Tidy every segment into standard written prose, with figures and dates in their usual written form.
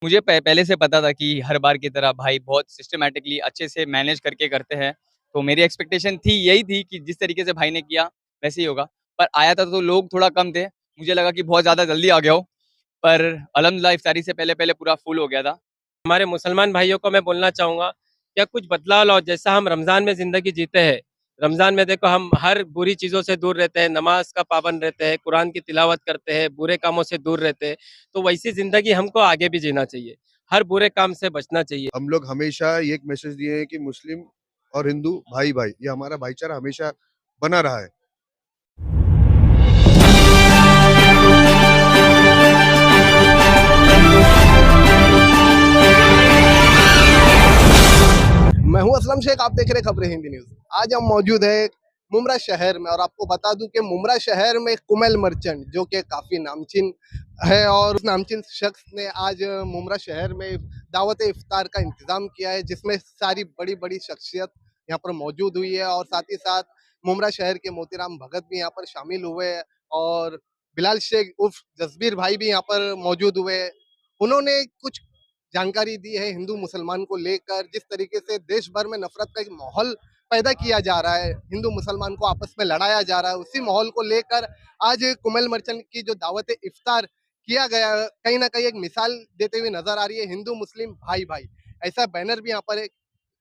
मुझे पहले से पता था कि हर बार की तरह भाई बहुत सिस्टमैटिकली अच्छे से मैनेज करके करते हैं। तो मेरी एक्सपेक्टेशन थी यही थी कि जिस तरीके से भाई ने किया, वैसे ही होगा। पर आया था तो लोग थोड़ा कम थे। मुझे लगा कि बहुत ज़्यादा जल्दी आ गया हो, पर अल्हम्दुलिल्लाह इफ्तारी से पहले-पहले पूरा फुल हो गया था। हमारे मुसलमान भाइयों को मैं बोलना चाहूँगा, क्या कुछ बदलाव लाओ, जैसा हम रमज़ान में ज़िंदगी जीते हैं। रमज़ान में देखो हम हर बुरी चीज़ों से दूर रहते हैं, नमाज़ का पाबंद रहते हैं, कुरान की तिलावत करते हैं, बुरे कामों से दूर रहते हैं। तो वैसी ज़िंदगी हमको आगे भी जीना चाहिए, हर बुरे काम से बचना चाहिए। हम लोग हमेशा ये एक मैसेज दिए हैं कि मुस्लिम और हिंदू भाई भाई, ये हमारा भाईचारा हमेशा बना रहा है। मैं हूं असलम शेख, आप देख रहे हैं खबरें हिंदी न्यूज। आज हम मौजूद है मुमरा शहर में और आपको बता दूं कि मुमरा शहर में कुमेल मर्चेंट जो कि काफ़ी नामचीन है और उस नामचीन शख्स ने आज मुमरा शहर में दावत इफ्तार का इंतज़ाम किया है, जिसमें सारी बड़ी बड़ी शख्सियत यहाँ पर मौजूद हुई है और साथ ही साथ मुमरा शहर के मोतीराम भगत भी यहाँ पर शामिल हुए हैं और बिलाल शेख उर्फ जसबीर भाई भी यहाँ पर मौजूद हुए। उन्होंने कुछ जानकारी दी है हिंदू मुसलमान को लेकर, जिस तरीके से देश भर में नफरत का एक माहौल पैदा किया जा रहा है, हिंदू मुसलमान को आपस में लड़ाया जा रहा है, उसी माहौल को लेकर आज कुमेल मर्चेंट की जो दावत इफ्तार किया गया कहीं ना कहीं एक मिसाल देते हुए नजर आ रही है, हिंदू मुस्लिम भाई भाई। ऐसा बैनर भी यहाँ पर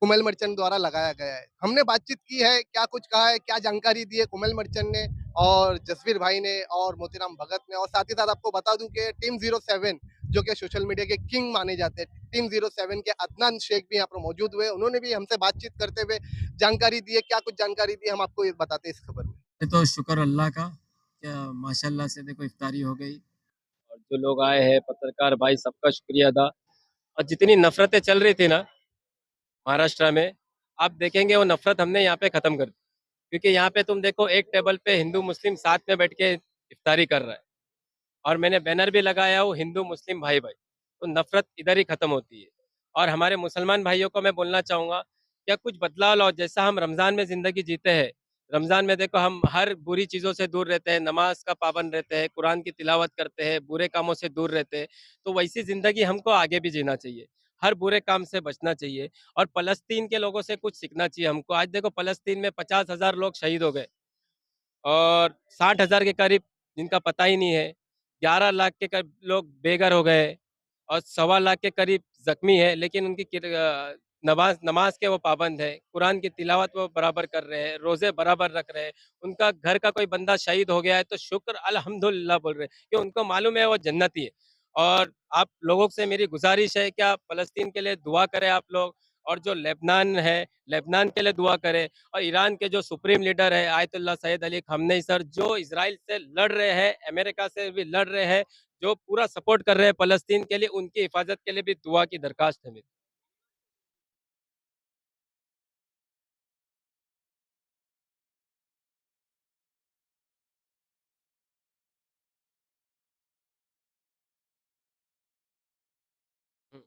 कुमेल मर्चेंट द्वारा लगाया गया है। हमने बातचीत की है, क्या कुछ कहा है, क्या जानकारी दी है कुमेल मर्चेंट ने और जसवीर भाई ने और मोतीराम भगत ने, और साथ ही साथ आपको बता दूं कि टीम 07 जो कि सोशल मीडिया के किंग माने जाते हैं, टीम 07 के अदनान शेख भी यहाँ पर मौजूद हुए। उन्होंने भी हमसे बातचीत करते हुए जानकारी दी है। क्या कुछ जानकारी दी हम आपको ये बताते हैं इस खबर में। ये तो शुक्र अल्लाह का, क्या माशाल्लाह से देखो इफ्तारी हो गई और जो लोग आए हैं पत्रकार भाई सबका शुक्रिया अदा। और जितनी नफरतें चल रही थी ना महाराष्ट्र में, आप देखेंगे वो नफरत हमने यहाँ पे खत्म कर दी। क्योंकि यहाँ पे तुम देखो एक टेबल पे हिंदू मुस्लिम साथ में बैठ के इफ्तारी कर रहा है और मैंने बैनर भी लगाया हो हिंदू मुस्लिम भाई भाई, तो नफरत इधर ही खत्म होती है। और हमारे मुसलमान भाइयों को मैं बोलना चाहूँगा, क्या कुछ बदलाव लाओ, जैसा हम रमज़ान में ज़िंदगी जीते हैं। रमज़ान में देखो हम हर बुरी चीज़ों से दूर रहते हैं, नमाज का पाबंद रहते हैं, कुरान की तिलावत करते हैं, बुरे कामों से दूर रहते हैं। तो वैसी ज़िंदगी हमको आगे भी जीना चाहिए, हर बुरे काम से बचना चाहिए और फ़लस्तीन के लोगों से कुछ सीखना चाहिए हमको। आज देखो फ़लस्तीन में 50,000 लोग शहीद हो गए और 60,000 के करीब जिनका पता ही नहीं है, 11 लाख के करीब लोग बेघर हो गए और 1.25 लाख के करीब ज़ख्मी है, लेकिन उनकी नमाज़ नमाज़ के वो पाबंद है, कुरान की तिलावत वो बराबर कर रहे हैं, रोज़े बराबर रख रहे हैं। उनका घर का कोई बंदा शहीद हो गया है तो शुक्र अल्हम्दुलिल्लाह बोल रहे हैं, कि उनको मालूम है वो जन्नती है। और आप लोगों से मेरी गुज़ारिश है कि आप फ़लस्तीन के लिए दुआ करें आप लोग, और जो लेबनान है, लेबनान के लिए दुआ करें। और ईरान के जो सुप्रीम लीडर है आयतुल्लाह सैयद अली खamenei सर, जो इजराइल से लड़ रहे हैं, अमेरिका से भी लड़ रहे हैं, जो पूरा सपोर्ट कर रहे हैं फ़लस्तीन के लिए, उनकी हिफाज़त के लिए भी दुआ की दरख्वास्त है मेरी। हुँ।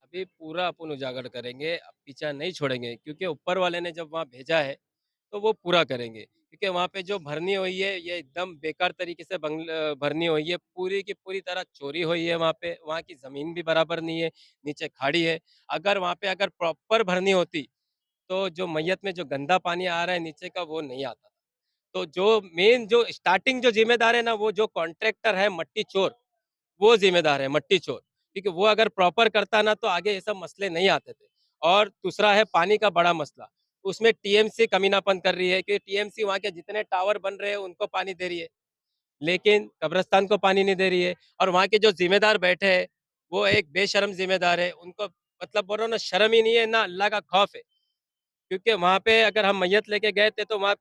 अभी पूरा अपन उजागर करेंगे, अब पीछा नहीं छोड़ेंगे, क्योंकि ऊपर वाले ने जब वहाँ भेजा है, तो वो पूरा करेंगे। क्योंकि वहाँ पे जो भरनी हुई है, ये एकदम बेकार तरीके से भरनी हुई है, पूरी की पूरी तरह चोरी हुई है वहाँ पे, वहाँ की ज़मीन भी बराबर नहीं है, नीचे खाड़ी है। अगर वहाँ पे अगर प्रॉपर भरनी होती, तो जो मैयत में जो गंदा पानी आ रहा है नीचे का, वो नहीं आता। तो जो मेन जो स्टार्टिंग जो ज़िम्मेदार है ना, वो जो कॉन्ट्रैक्टर है मट्टी चोर, वो ज़िम्मेदार है, मट्टी चोर। क्योंकि वो अगर प्रॉपर करता ना, तो आगे ये सब मसले नहीं आते थे। और दूसरा है पानी का बड़ा मसला, उसमें टीएमसी कमीनापन कर रही है कि टीएमसी वहाँ के जितने टावर बन रहे हैं उनको पानी दे रही है, लेकिन कब्रिस्तान को पानी नहीं दे रही है। और वहाँ के जो ज़िम्मेदार बैठे हैं, वो एक बेशर्म ज़िम्मेदार है, उनको मतलब बोलो ना शर्म ही नहीं है, ना अल्लाह का खौफ है। क्योंकि वहाँ पे अगर हम मैयत लेके गए थे, तो वहाँ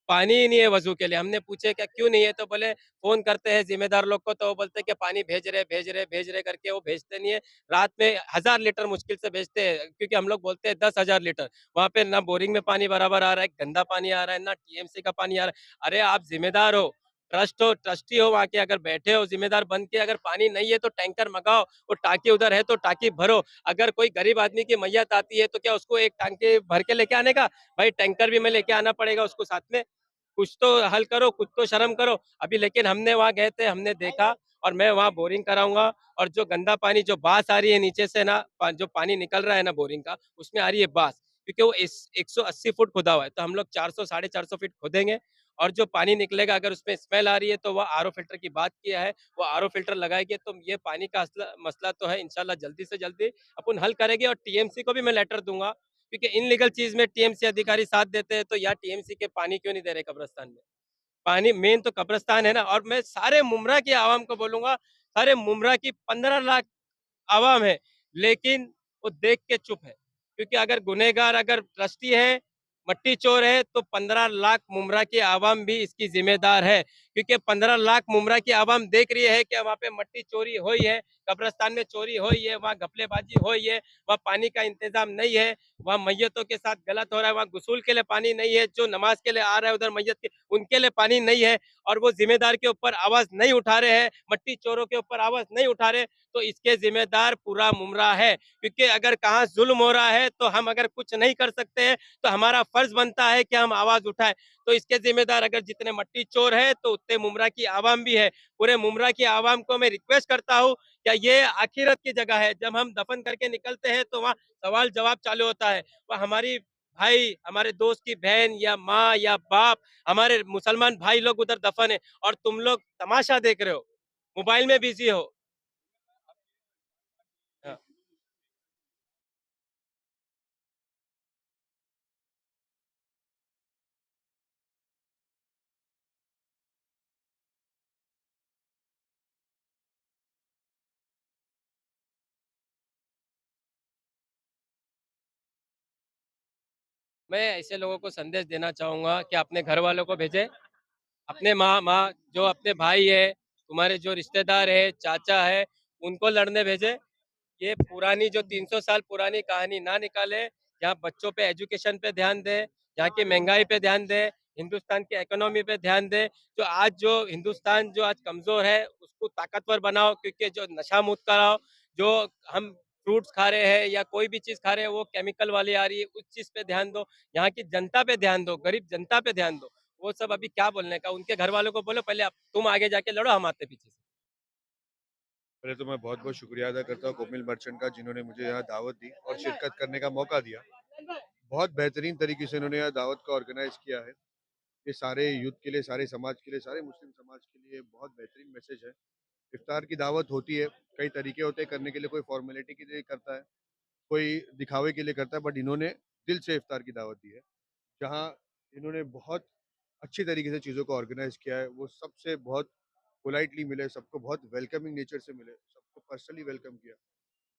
पानी ही नहीं है वज़ू के लिए। हमने पूछे क्या क्यों नहीं है? तो बोले फ़ोन करते हैं ज़िम्मेदार लोग को, तो वो बोलते हैं कि पानी भेज रहे, भेज रहे, भेज रहे करके वो भेजते नहीं है। रात में 1000 लीटर मुश्किल से भेजते हैं, क्योंकि हम लोग बोलते हैं 10,000 लीटर। वहाँ पे ना बोरिंग में पानी बराबर आ रहा है, गंदा पानी आ रहा है, ना टीएमसी का पानी आ रहा है। अरे आप ज़िम्मेदार हो, ट्रस्टी हो वहाँ के, अगर बैठे हो ज़िम्मेदार बन के, अगर पानी नहीं है तो टैंकर मँगाओ, वो टाँकी उधर है तो टाँकी भरो। अगर कोई गरीब आदमी की मैयत आती है तो क्या उसको एक टाँकी भर के लेके आने का? भाई टैंकर भी में लेके आना पड़ेगा उसको साथ में। कुछ तो हल करो, कुछ तो शर्म करो। अभी लेकिन हमने वहाँ गए थे, हमने देखा और मैं वहाँ बोरिंग कराऊँगा और जो गंदा पानी जो बास आ रही है नीचे से ना जो पानी निकल रहा है ना बोरिंग का, उसमें आ रही है बास। क्योंकि वो इस 180 फुट खुदा हुआ है, तो हम लोग 400 साढ़े 400 फीट खोदेंगे और जो पानी निकलेगा अगर उसमें स्मेल आ रही है तो वो आरओ फ़िल्टर की बात किया है, वो आरओ फ़िल्टर लगाएँगे तो ये पानी का मसला तो है इंशाल्लाह जल्दी से जल्दी अपन हल करेंगे और टीएमसी को भी मैं लेटर दूँगा क्योंकि इनलीगल चीज़ में टीएमसी अधिकारी साथ देते हैं तो यार टीएमसी के पानी क्यों नहीं दे रहे कब्रिस्तान में? पानी मेन तो कब्रिस्तान है ना और मैं सारे मुमरा की आवाम को बोलूँगा, सारे मुमरा की 15 लाख आवाम है, लेकिन वो देख के चुप है। क्योंकि अगर गुनहगार अगर ट्रस्टी है, मट्टी चोर है, तो 15 लाख मुमरा की आवाम भी इसकी ज़िम्मेदार है। क्योंकि 15 लाख मुमरा की आवाम देख रही है कि वहाँ पे मट्टी चोरी हुई है, कब्रिस्तान में चोरी हुई है, वहाँ घपलेबाज़ी हुई है, वहाँ पानी का इंतज़ाम नहीं है, वहाँ मैयतों के साथ गलत हो रहा है, वहाँ गुसूल के लिए पानी नहीं है, जो नमाज़ के लिए आ रहा है उधर मैयत के, उनके लिए पानी नहीं है और वो ज़िम्मेदार के ऊपर आवाज़ नहीं उठा रहे हैं, मट्टी चोरों के ऊपर आवाज़ नहीं उठा रहे, तो इसके ज़िम्मेदार पूरा मुमरा है। क्योंकि अगर कहाँ ज़ुल्म हो रहा है, तो हम अगर कुछ नहीं कर सकते हैं, तो हमारा फ़र्ज़ बनता है कि हम आवाज़ उठाएँ। तो इसके ज़िम्मेदार अगर जितने मट्टी चोर हैं, तो उतने मुमरा की आवाम भी है। पूरे मुमरा की आवाम को मैं रिक्वेस्ट करता हूँ, क्या ये आखिरत की जगह है। जब हम दफ़न करके निकलते हैं, तो वहाँ सवाल-जवाब चालू होता है। वो हमारी भाई, हमारे दोस्त की बहन या माँ या बाप, हमारे मुसलमान भाई लोग उधर दफ़न है और तुम लोग तमाशा देख रहे हो, मोबाइल में बिज़ी हो। हाँ। मैं ऐसे लोगों को संदेश देना चाहूँगा कि अपने घर वालों को भेजें, अपने माँ माँ जो अपने भाई है, तुम्हारे जो रिश्तेदार है, चाचा है, उनको लड़ने भेजें। ये पुरानी जो 300 साल पुरानी कहानी ना निकाले, यहाँ बच्चों पे एजुकेशन पे ध्यान दें, यहाँ की महँगाई पे ध्यान दें, हिंदुस्तान की इकोनॉमी पे ध्यान दें। जो हिंदुस्तान जो आज कमज़ोर है, उसको ताकतवर बनाओ क्योंकि जो नशा मुक्त कराओ, जो हम फ्रूट्स खा रहे हैं या कोई भी चीज़ खा रहे हैं, वो केमिकल वाली आ रही है, उस चीज़ पे ध्यान दो। यहाँ की जनता पे ध्यान दो, गरीब जनता पे ध्यान दो। वो सब अभी क्या बोलने का, उनके घर वालों को बोलो पहले अब तुम आगे जाके लड़ो, हम आते पीछे से। पहले तो मैं बहुत बहुत शुक्रिया अदा करता हूँ कोमिल मर्चेंट का, जिन्होंने मुझे यहाँ दावत दी और शिरकत करने का मौका दिया। बहुत बेहतरीन तरीके से इन्होंने यहाँ दावत को ऑर्गेनाइज किया है। ये सारे यूथ के लिए, सारे समाज के लिए, सारे मुस्लिम समाज के लिए बहुत बेहतरीन मैसेज है। इफ्तार की दावत होती है, कई तरीके होते हैं करने के लिए, कोई फॉर्मेलिटी के लिए करता है, कोई दिखावे के लिए करता है, बट इन्होंने दिल से इफ्तार की दावत दी है। जहाँ इन्होंने बहुत अच्छी तरीके से चीज़ों को ऑर्गेनाइज किया है, वो सबसे बहुत पोलाइटली मिले, सबको बहुत वेलकमिंग नेचर से मिले, सबको पर्सनली वेलकम किया।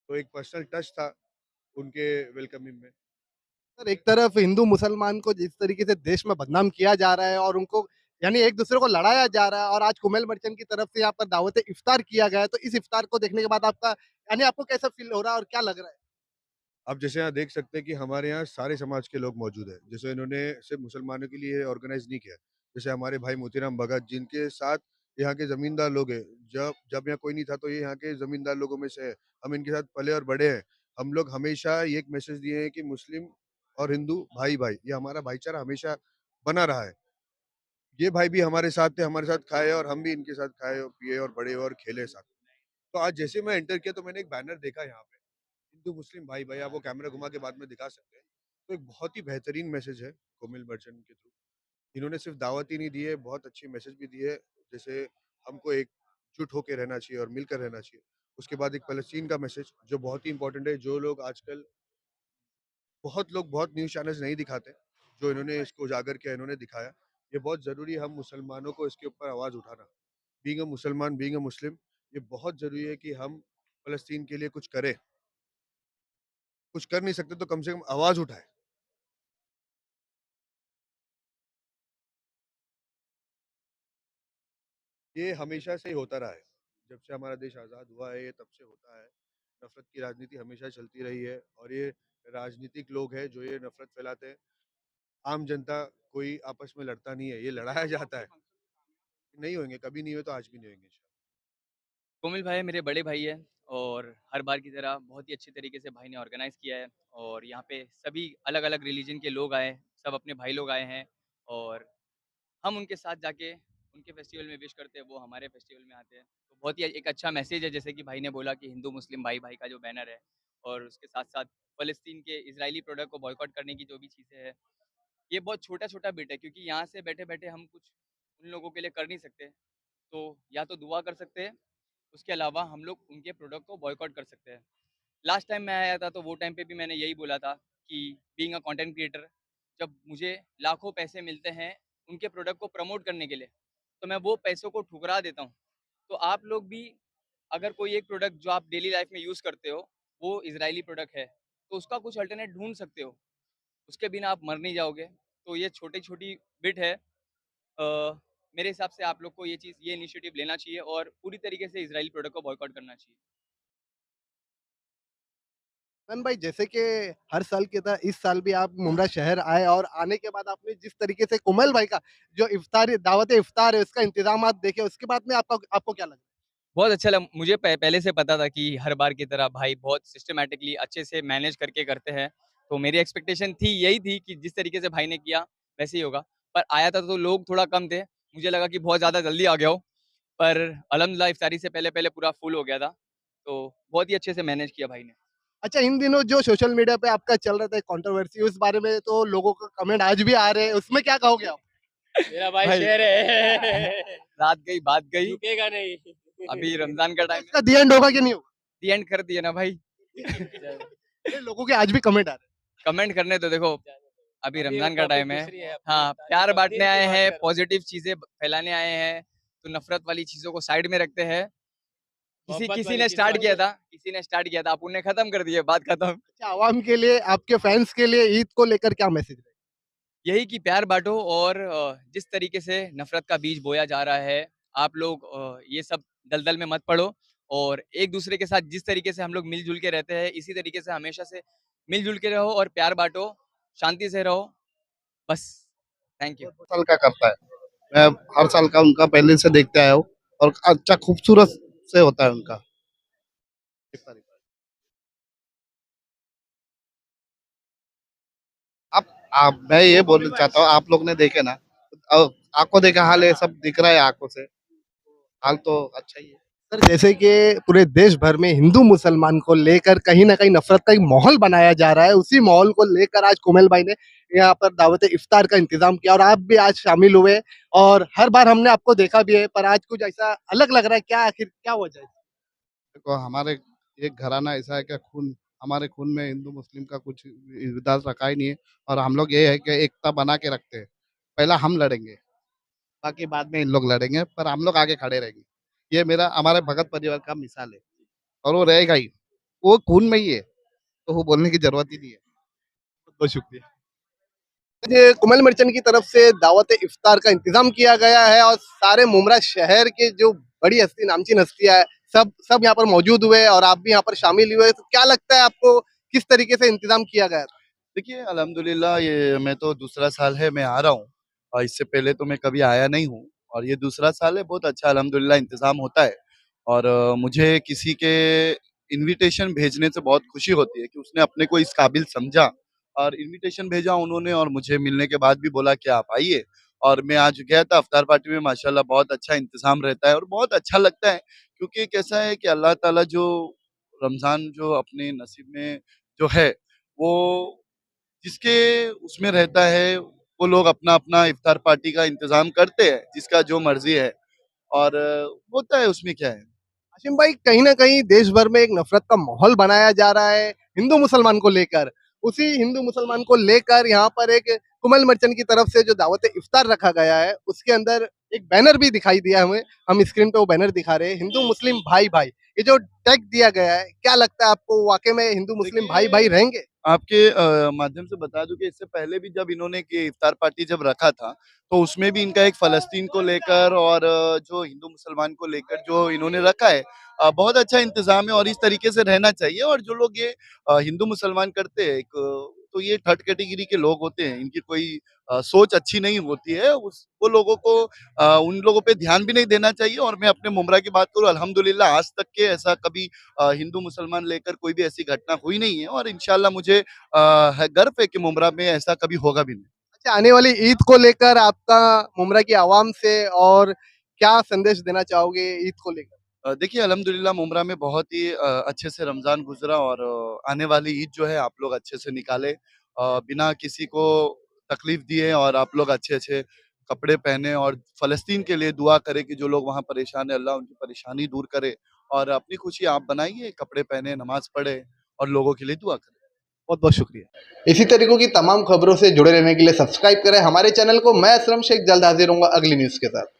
तो एक पर्सनल टच था उनके वेलकमिंग में। सर एक तरफ हिंदू मुसलमान को जिस तरीके से देश में बदनाम किया जा रहा है और उनको यानी एक दूसरे को लड़ाया जा रहा है और आज कुमेल मर्चेंट की तरफ से यहाँ पर दावत इफ्तार किया गया है, तो इस इफ्तार को देखने के बाद आपका यानी आपको कैसा फील हो रहा है और क्या लग रहा है? आप जैसे यहाँ देख सकते हैं कि हमारे यहाँ सारे समाज के लोग मौजूद हैं। जैसे इन्होंने सिर्फ़ मुसलमानों के लिए ऑर्गेनाइज़ नहीं किया। जैसे हमारे भाई मोतीराम भगत, जिनके साथ यहाँ के ज़मींदार लोग हैं। जब जब यहाँ कोई नहीं था तो ये यहाँ के ज़मींदार लोगों में से है। हम इनके साथ पले और बड़े हैं। हम लोग हमेशा ये एक मैसेज दिए हैं कि मुस्लिम और हिंदू भाई-भाई, ये हमारा भाईचारा हमेशा बना रहा है। ये भाई भी हमारे साथ थे, हमारे साथ खाए और हम भी इनके साथ खाए और पिए और बड़े हुए और खेले साथ। तो आज जैसे मैं एंटर किया तो मैंने एक बैनर देखा यहाँ पे, हिंदू मुस्लिम भाई भाई, आप वो कैमरा घुमा के बाद में दिखा सकते हैं। तो एक बहुत ही बेहतरीन मैसेज है कोमिल मर्चेंट के थ्रू। इन्होंने सिर्फ दावत ही नहीं दी है, बहुत अच्छी मैसेज भी दी है। जैसे हमको एकजुट होके रहना चाहिए और मिलकर रहना चाहिए। उसके बाद एक फ़लस्तीन का मैसेज जो बहुत ही इम्पोर्टेंट है, जो लोग आजकल बहुत लोग बहुत न्यूज़ चैनल्स नहीं दिखाते, जो इन्होंने इसको उजागर किया, इन्होंने दिखाया। ये बहुत ज़रूरी है हम मुसलमानों को इसके ऊपर आवाज़ उठाना। बीइंग अ मुसलमान, बीइंग अ मुस्लिम, ये बहुत ज़रूरी है कि हम फ़लस्तीन के लिए कुछ करें। कुछ कर नहीं सकते तो कम से कम आवाज़ उठाएँ। ये हमेशा से ही होता रहा है। जब से हमारा देश आज़ाद हुआ है, ये तब से होता है। नफ़रत की राजनीति हमेशा चलती रही है और ये राजनीतिक लोग हैं जो ये नफ़रत फैलाते हैं। आम जनता कोई आपस में लड़ता नहीं है, ये लड़ाया जाता है। नहीं होंगे, कभी नहीं हुए तो आज भी नहीं होंगे। कोमिल भाई मेरे बड़े भाई हैं और हर बार की तरह बहुत ही अच्छी तरीके से भाई ने ऑर्गेनाइज़ किया है और यहाँ पे सभी अलग-अलग रिलीजन के लोग आए, सब अपने भाई लोग आए हैं और हम उनके साथ जाके उनके फेस्टिवल में विश करते हैं, वो हमारे फेस्टिवल में आते हैं। तो बहुत ही एक अच्छा मैसेज है जैसे कि भाई ने बोला कि हिंदू मुस्लिम भाई-भाई का जो बैनर है और उसके साथ-साथ फ़लस्तीन के इज़राइली प्रोडक्ट को बॉयकॉट करने की जो भी चीज़ें हैं, ये बहुत छोटा-छोटा बिट है क्योंकि यहाँ से बैठे-बैठे हम कुछ उन लोगों के लिए कर नहीं सकते। तो या तो दुआ कर सकते हैं, उसके अलावा हम लोग उनके प्रोडक्ट को बॉयकॉट कर सकते हैं। लास्ट टाइम मैं आया था तो वो टाइम पे भी मैंने यही बोला था कि बीइंग अ कंटेंट क्रिएटर जब मुझे लाखों पैसे मिलते हैं उनके प्रोडक्ट को प्रमोट करने के लिए, तो मैं वो पैसों को ठुकरा देता हूँ। तो आप लोग भी अगर कोई एक प्रोडक्ट जो आप डेली लाइफ में यूज़ करते हो, वो इज़राइली प्रोडक्ट है, तो उसका कुछ अल्टरनेट ढूँढ सकते हो। उसके बिना आप मर नहीं जाओगे। तो ये छोटी-छोटी बिट है। मेरे हिसाब से आप लोग को ये इनिशिएटिव लेना चाहिए और पूरी तरीके से इज़राइली प्रोडक्ट को बॉयकॉट करना चाहिए। मैम भाई जैसे कि हर साल की तरह इस साल भी आप मुमरा शहर आए और आने के बाद आपने जिस तरीके से कुमल भाई का जो इफ्तार दावत इफ्तार है उसका इंतजामात देखे उसके बाद में आपका आपको क्या लगा? बहुत अच्छा लगा मुझे पहले से पता था कि हर बार की तरह भाई बहुत सिस्टमैटिकली अच्छे से मैनेज करके करते हैं। तो मेरी एक्सपेक्टेशन थी यही थी कि जिस तरीके से भाई ने किया वैसे ही होगा। पर आया था तो लोग थोड़ा कम थे। मुझे लगा कि बहुत ज़्यादा जल्दी आ गया हो। पर अल्हम्दुलिल्लाह इफ्तारी से पहले-पहले पूरा फुल हो गया था। तो बहुत ही अच्छे से मैनेज किया भाई ने। अच्छा इन दिनों जो सोशल मीडिया पे आपका चल रहा था कंट्रोवर्सी उस बारे में तो लोगों का कमेंट आज भी आ रहे हैं, उसमें क्या कहोगे आप? मेरा भाई भाई शेर है। रात गई, बात गई। रुकेगा नहीं। अभी रमज़ान का टाइम है। इसका दी एंड होगा कि नहीं होगा? दी एंड कर दिया ना भाई। ये लोगों के आज भी कमेंट आ रहे कमेंट करने तो देखो अभी अभी रमज़ान का टॉपिक टाइम है। दूसरी है अपनी हाँ, इफ्तारी प्यार तकदीर बाँटने की आए बात हैं, कर रहे हैं। पॉज़िटिव चीज़ें फैलाने आए हैं, तो नफ़रत वाली चीज़ों को साइड में रखते हैं। मोहब्बत किसी वाली ने चीज़ स्टार्ट बात किया करें। था किसी ने स्टार्ट किया था, आप उन्हें ख़त्म कर दिए, बात ख़त्म। अच्छा आवाम के लिए आपके फैंस के लिए ईद को लेकर क्या मैसेज है? यही कि प्यार बाँटो और जिस तरीके से नफ़रत का बीज बोया जा रहा है, आप लोग ये सब दलदल में मत पड़ो और एक-दूसरे के साथ जिस तरीके से हम लोग मिल-जुल के रहते हैं, इसी तरीके से हमेशा से मिल-जुल के रहो और प्यार बाँटो, शांति से रहो, बस। Thank you. 2 साल का करता है। मैं हर साल का उनका पहले से देखते आया हूँ और अच्छा खूबसूरत से होता है उनका। आप मैं ये बोलना चाहता हूँ आप लोग ने देखे ना आंखों देखा हाल है सब दिख रहा है आंखों से हाल तो अच्छा ही है। सर जैसे कि पूरे देश भर में हिंदू मुसलमान को लेकर कहीं न कहीं नफ़रत का एक माहौल बनाया जा रहा है, उसी माहौल को लेकर आज कोमल भाई ने यहाँ पर दावत इफ्तार का इंतज़ाम किया और आप भी आज शामिल हुए और हर बार हमने आपको देखा भी है, पर आज कुछ ऐसा अलग लग रहा है, क्या आखिर क्या वजह है? देखो हमारे एक घराना ऐसा है कि खून हमारे खून में हिंदू मुस्लिम का कुछ विवाद रखा ही नहीं है और हम लोग ये है कि एकता बना के रखते हैं। पहला हम लड़ेंगे, बाकी बाद में इन लोग लड़ेंगे पर हम लोग आगे खड़े रहेंगे। ये मेरा हमारे भगत परिवार का मिसाल है और वो रहेगा ही। वो खून में ही है, तो वो बोलने की ज़रूरत ही नहीं है। बहुत शुक्रिया। ये कुमल मर्चेंट की तरफ से दावत इफ्तार का इंतजाम किया गया है और सारे मुमरा शहर के जो बड़ी हस्ती नामचीन हस्तियां हैं सब सब यहाँ पर मौजूद हुए और आप भी यहाँ पर शामिल हुए तो क्या लगता है आपको किस तरीके से इंतजाम किया गया था? देखिए, अल्हम्दुलिल्लाह ये मैं तो दूसरा साल है मैं आ रहा हूँ और इससे पहले तो मैं कभी आया नहीं हूँ और ये दूसरा साल है, बहुत अच्छा अल्हम्दुलिल्लाह इंतज़ाम होता है और मुझे किसी के इन्विटेशन भेजने से बहुत खुशी होती है कि उसने अपने को इस काबिल समझा और इन्विटेशन भेजा उन्होंने और मुझे मिलने के बाद भी बोला कि आप आइए और मैं आज गया था इफ्तार पार्टी में माशाल्लाह बहुत अच्छा इंतज़ाम रहता है और बहुत अच्छा लगता है क्योंकि कैसा है कि अल्लाह ताला जो रमज़ान जो अपने नसीब में जो है, वो जिसके उसमें रहता है, वो लोग अपना-अपना इफ्तार पार्टी का इंतज़ाम करते हैं, जिसका जो मर्ज़ी है और होता है उसमें क्या है। हाशिम भाई कहीं न कहीं देश भर में एक नफ़रत का माहौल बनाया जा रहा है, हिंदू-मुसलमान को लेकर। उसी हिंदू-मुसलमान को लेकर यहाँ पर एक कुमल मर्चेंट की तरफ से जो दावत इफ्तार रखा गया है, उसके अंदर एक बैनर भी दिखाई दिया हमें। हम स्क्रीन पे वो बैनर दिखा रहे हैं, हिंदू-मुस्लिम भाई-भाई। ये जो टैग दिया गया है, क्या लगता है आपको वाक़ई में हिंदू-मुस्लिम भाई-भाई देखिए, रहेंगे? आपके माध्यम से बता दूँ कि इससे पहले भी जब इन्होंने कि इफ्तार पार्टी जब रखा था, तो उसमें भी इनका एक फ़लस्तीन को लेकर और जो हिंदू-मुसलमान को लेकर जो इन्होंने रखा है बहुत अच्छा इंतज़ाम है और इस तरीके से रहना चाहिए और जो लोग ये हिंदू-मुसलमान करते हैं एक तो तो ये थर्ड कैटेगरी के लोग होते हैं, इनकी कोई सोच अच्छी नहीं होती है। वो लोगों को उन लोगों पे ध्यान भी नहीं देना चाहिए। और मैं अपने मुमरा की बात करूँ, अल्हम्दुलिल्लाह आज तक के ऐसा कभी हिंदू मुसलमान लेकर कोई भी ऐसी घटना हुई नहीं है, और इंशाल्लाह मुझे गर्व है कि मुमरा में ऐसा कभी होगा भी नहीं। अच्छा, आने वाली ईद को लेकर आपका मुमरा की आवाम से और क्या संदेश देना चाहोगे ईद को लेकर? देखिए अल्हम्दुलिल्लाह मुमरा में बहुत ही अच्छे से रमज़ान गुज़रा, और आने वाली ईद जो है आप लोग अच्छे से निकालें, बिना किसी को तकलीफ़ दिए, और आप लोग अच्छे-अच्छे कपड़े पहने और फ़लस्तीन के लिए दुआ करें कि जो लोग वहाँ परेशान हैं, अल्लाह उनकी परेशानी दूर करे, और अपनी खुशी आप बनाइए, कपड़े पहने, नमाज़ पढ़े और लोगों के लिए दुआ करें। बहुत बहुत शुक्रिया। इसी तरीकों की तमाम खबरों से जुड़े रहने के लिए सब्सक्राइब करें हमारे चैनल को। मैं असलम शेख जल्द हाजिर हूँगा अगली न्यूज़ के साथ।